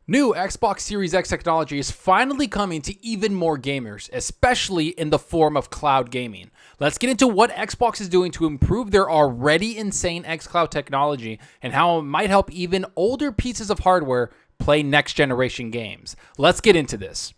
New Xbox Series X technology is finally coming to even more gamers, especially in the form of cloud gaming. Let's get into what Xbox is doing to improve their already insane xCloud technology and how it might help even older pieces of hardware play next generation games. Let's get into this.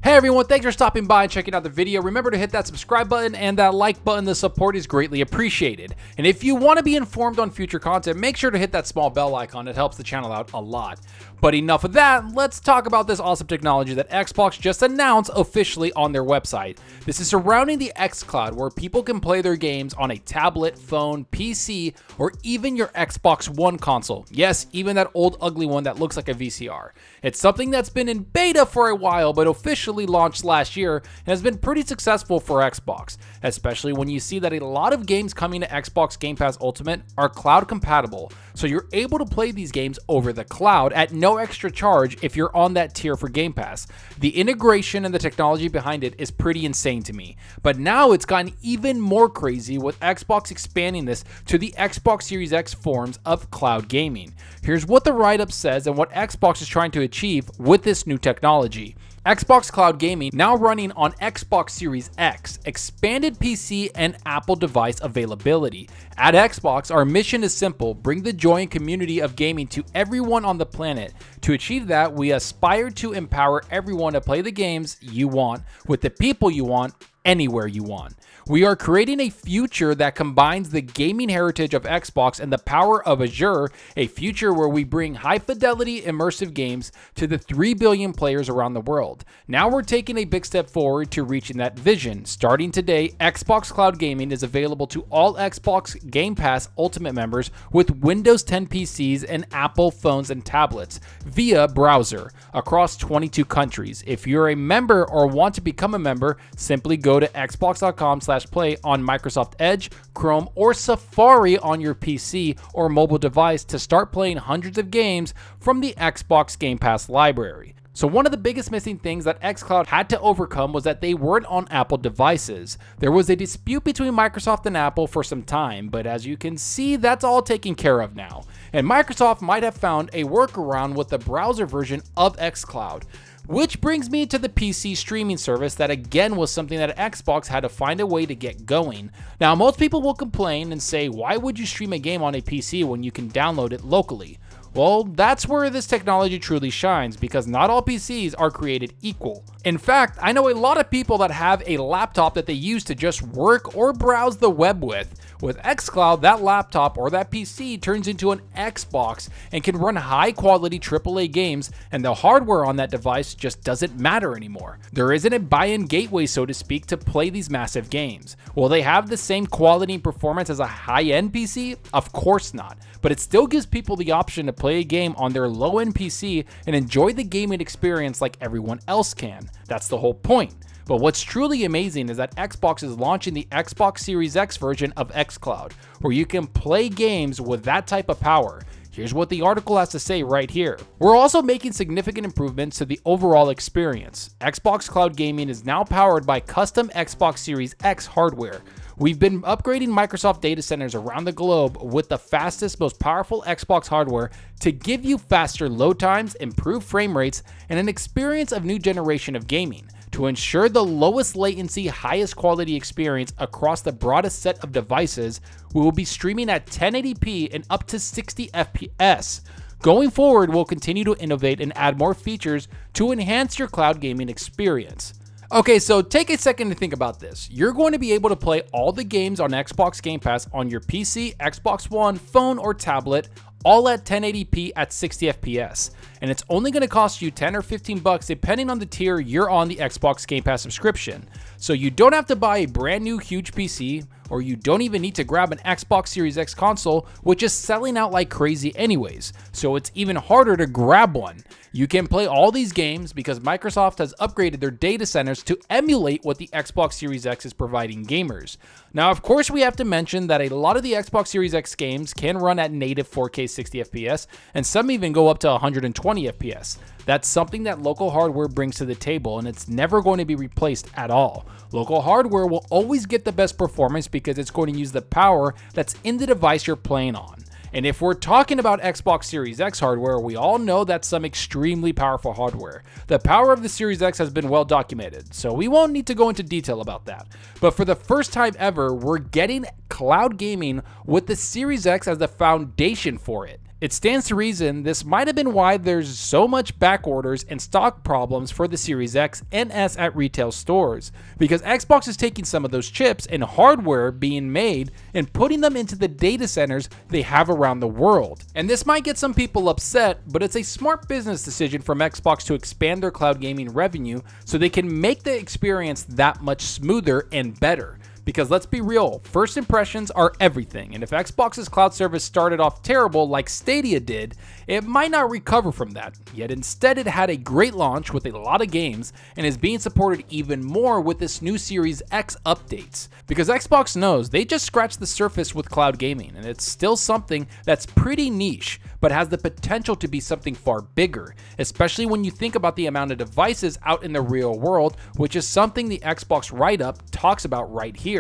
Hey everyone, thanks for stopping by and checking out the video. Remember to hit that subscribe button and that like button. The support is greatly appreciated. And if you want to be informed on future content, make sure to hit that small bell icon. It helps the channel out a lot. But enough of that, let's talk about this awesome technology that Xbox just announced officially on their website. This is surrounding the xCloud, where people can play their games on a tablet, phone, PC, or even your Xbox One console. Yes, even that old ugly one that looks like a VCR. It's something that's been in beta for a while, but officially launched last year and has been pretty successful for Xbox, especially when you see that a lot of games coming to Xbox Game Pass Ultimate are cloud compatible, so you're able to play these games over the cloud at no extra charge if you're on that tier for Game Pass. The integration and the technology behind it is pretty insane to me, but now it's gotten even more crazy with Xbox expanding this to the Xbox Series X forms of cloud gaming. Here's what the write-up says and what Xbox is trying to achieve with this new technology. Xbox Cloud Gaming now running on Xbox Series X, expanded PC and Apple device availability. At Xbox, our mission is simple: bring the joy and community of gaming to everyone on the planet. To achieve that, we aspire to empower everyone to play the games you want, with the people you want, anywhere you want. We are creating a future that combines the gaming heritage of Xbox and the power of Azure, a future where we bring high-fidelity immersive games to the 3 billion players around the world. Now we're taking a big step forward to reaching that vision. Starting today, Xbox Cloud Gaming is available to all Xbox Game Pass Ultimate members with Windows 10 PCs and Apple phones and tablets via browser across 22 countries. If you're a member or want to become a member, simply go to xbox.com/play on Microsoft Edge, Chrome, or Safari on your PC or mobile device to start playing hundreds of games from the Xbox Game Pass library. So one of the biggest missing things that xCloud had to overcome was that they weren't on Apple devices. There was a dispute between Microsoft and Apple for some time, but as you can see, that's all taken care of now. And Microsoft might have found a workaround with the browser version of xCloud. Which brings me to the PC streaming service that again was something that Xbox had to find a way to get going. Now, most people will complain and say, why would you stream a game on a PC when you can download it locally? Well, that's where this technology truly shines, because not all PCs are created equal. In fact, I know a lot of people that have a laptop that they use to just work or browse the web with. With xCloud, that laptop or that PC turns into an Xbox and can run high quality AAA games, and the hardware on that device just doesn't matter anymore. There isn't a buy-in gateway, so to speak, to play these massive games. Will they have the same quality and performance as a high-end PC? Of course not, but it still gives people the option to play a game on their low-end PC and enjoy the gaming experience like everyone else can. That's the whole point. But what's truly amazing is that Xbox is launching the Xbox Series X version of xCloud, where you can play games with that type of power. Here's what the article has to say right here. We're also making significant improvements to the overall experience. Xbox Cloud Gaming is now powered by custom Xbox Series X hardware. We've been upgrading Microsoft data centers around the globe with the fastest, most powerful Xbox hardware to give you faster load times, improved frame rates, and an experience of new generation of gaming. To ensure the lowest latency, highest quality experience across the broadest set of devices, we will be streaming at 1080p and up to 60 FPS. Going forward, we'll continue to innovate and add more features to enhance your cloud gaming experience. Okay, so take a second to think about this. You're going to be able to play all the games on Xbox Game Pass on your PC, Xbox One, phone, or tablet, all at 1080p at 60 FPS. And it's only going to cost you 10 or 15 bucks depending on the tier you're on the Xbox Game Pass subscription. So you don't have to buy a brand new huge PC, or you don't even need to grab an Xbox Series X console, which is selling out like crazy anyways, so it's even harder to grab one. You can play all these games because Microsoft has upgraded their data centers to emulate what the Xbox Series X is providing gamers. Now, of course, we have to mention that a lot of the Xbox Series X games can run at native 4K 60 FPS, and some even go up to 120 FPS. That's something that local hardware brings to the table, and it's never going to be replaced at all. Local hardware will always get the best performance because it's going to use the power that's in the device you're playing on. And if we're talking about Xbox Series X hardware, we all know that's some extremely powerful hardware. The power of the Series X has been well documented, so we won't need to go into detail about that. But for the first time ever, we're getting cloud gaming with the Series X as the foundation for it. It stands to reason this might have been why there's so much back orders and stock problems for the Series X and S at retail stores, because Xbox is taking some of those chips and hardware being made and putting them into the data centers they have around the world. And this might get some people upset, but it's a smart business decision from Xbox to expand their cloud gaming revenue so they can make the experience that much smoother and better. Because let's be real, first impressions are everything, and if Xbox's cloud service started off terrible like Stadia did, it might not recover from that. Yet instead it had a great launch with a lot of games and is being supported even more with this new Series X updates. Because Xbox knows they just scratched the surface with cloud gaming, and it's still something that's pretty niche, but has the potential to be something far bigger, especially when you think about the amount of devices out in the real world, which is something the Xbox write-up talks about right here.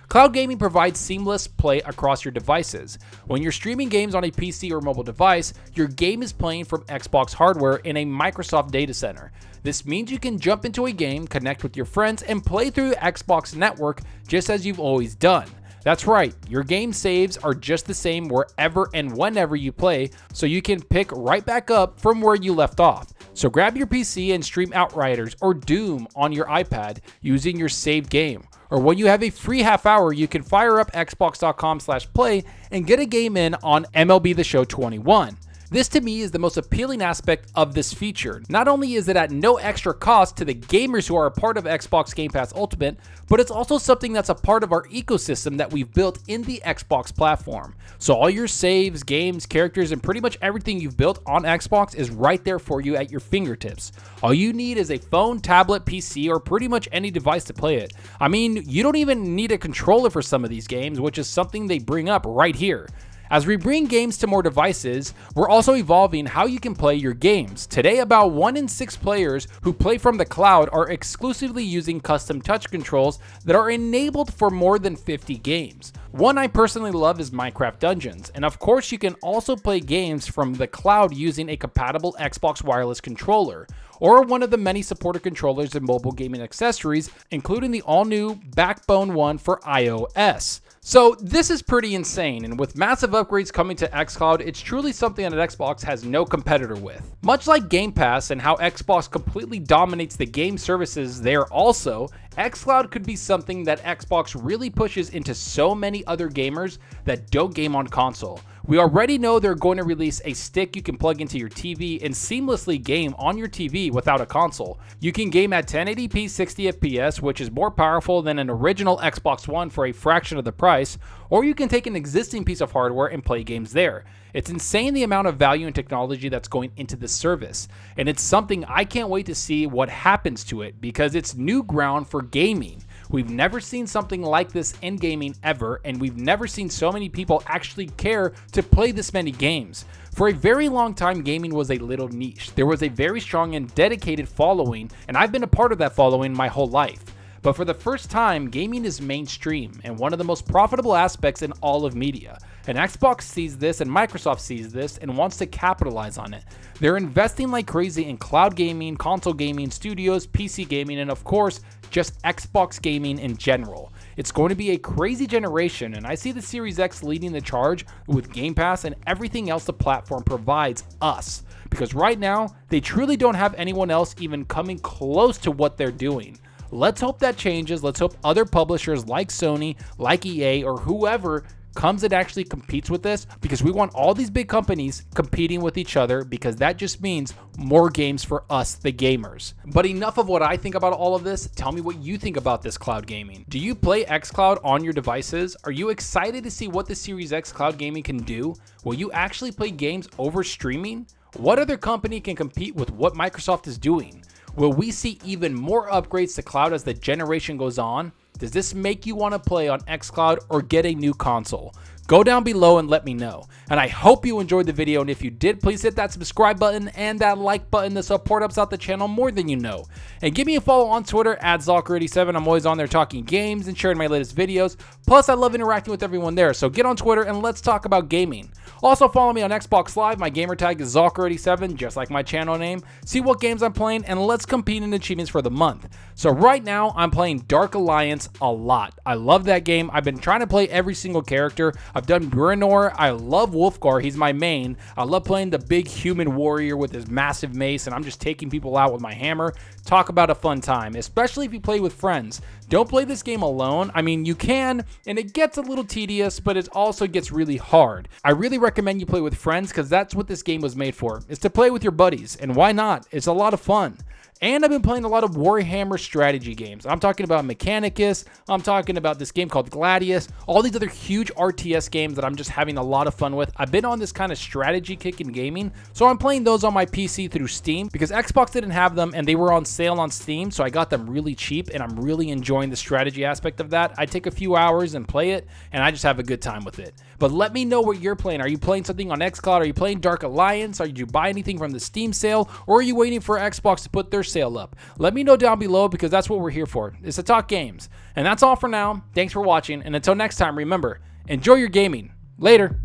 Cloud gaming provides seamless play across your devices. When you're streaming games on a PC or mobile device, your game is playing from Xbox hardware in a Microsoft data center. This means you can jump into a game, connect with your friends, and play through the Xbox network just as you've always done. That's right, your game saves are just the same wherever and whenever you play, so you can pick right back up from where you left off. So grab your PC and stream Outriders or Doom on your iPad using your saved game. Or when you have a free half hour, you can fire up xbox.com/play and get a game in on MLB The Show 21. This to me is the most appealing aspect of this feature. Not only is it at no extra cost to the gamers who are a part of Xbox Game Pass Ultimate, but it's also something that's a part of our ecosystem that we've built in the Xbox platform. So all your saves, games, characters, and pretty much everything you've built on Xbox is right there for you at your fingertips. All you need is a phone, tablet, PC, or pretty much any device to play it. I mean, you don't even need a controller for some of these games, which is something they bring up right here. As we bring games to more devices, we're also evolving how you can play your games. Today, about 1 in 6 players who play from the cloud are exclusively using custom touch controls that are enabled for more than 50 games. One I personally love is Minecraft Dungeons, and of course you can also play games from the cloud using a compatible Xbox wireless controller, or one of the many supported controllers and mobile gaming accessories, including the all-new Backbone one for iOS. So this is pretty insane, and with massive upgrades coming to xCloud, it's truly something that Xbox has no competitor with. Much like Game Pass and how Xbox completely dominates the game services there also, xCloud could be something that Xbox really pushes into so many other gamers that don't game on console. We already know they're going to release a stick you can plug into your TV and seamlessly game on your TV without a console. You can game at 1080p 60 FPS, which is more powerful than an original Xbox One for a fraction of the price, or you can take an existing piece of hardware and play games there. It's insane the amount of value and technology that's going into this service, and it's something I can't wait to see what happens to it because it's new ground for gaming. We've never seen something like this in gaming ever, and we've never seen so many people actually care to play this many games. For a very long time, gaming was a little niche. There was a very strong and dedicated following, and I've been a part of that following my whole life. But for the first time, gaming is mainstream and one of the most profitable aspects in all of media. And Xbox sees this and Microsoft sees this and wants to capitalize on it. They're investing like crazy in cloud gaming, console gaming, studios, PC gaming, and of course, just Xbox gaming in general. It's going to be a crazy generation, and I see the Series X leading the charge with Game Pass and everything else the platform provides us. Because right now, they truly don't have anyone else even coming close to what they're doing. Let's hope that changes. Let's hope other publishers like Sony, like EA, or whoever comes and actually competes with this, because we want all these big companies competing with each other, because that just means more games for us, the gamers. But enough of what I think about all of this. Tell me what you think about this cloud gaming. Do you play xCloud on your devices? Are you excited to see what the Series X cloud gaming can do? Will you actually play games over streaming? What other company can compete with what Microsoft is doing? Will we see even more upgrades to cloud as the generation goes on? Does this make you want to play on xCloud or get a new console? Go down below and let me know. And I hope you enjoyed the video, and if you did, please hit that subscribe button and that like button. The support helps out the channel more than you know. And give me a follow on Twitter at Zalker87. I'm always on there talking games and sharing my latest videos. Plus, I love interacting with everyone there, so get on Twitter and let's talk about gaming. Also, follow me on Xbox Live. My gamertag is Zalker87, just like my channel name. See what games I'm playing, and let's compete in achievements for the month. So right now, I'm playing Dark Alliance a lot. I love that game. I've been trying to play every single character. I've done Bruenor. I love Wolfgar. He's my main. I love playing the big human warrior with his massive mace, and I'm just taking people out with my hammer. Talk about a fun time, especially if you play with friends. Don't play this game alone. I mean, you can, and it gets a little tedious, but it also gets really hard. I really recommend you play with friends because that's what this game was made for, is to play with your buddies. And why not? It's a lot of fun. And I've been playing a lot of Warhammer strategy games. I'm talking about Mechanicus. I'm talking about this game called Gladius. All these other huge RTS games that I'm just having a lot of fun with. I've been on this kind of strategy kick in gaming, so I'm playing those on my PC through Steam because Xbox didn't have them and they were on sale on Steam, so I got them really cheap and I'm really enjoying the strategy aspect of that. I take a few hours and play it, and I just have a good time with it. But let me know what you're playing. Are you playing something on xCloud? Are you playing Dark Alliance? Did you buy anything from the Steam sale? Or are you waiting for Xbox to put their sale up? Let me know down below because that's what we're here for, is to talk games. And that's all for now. Thanks for watching, and until next time, remember, enjoy your gaming. Later.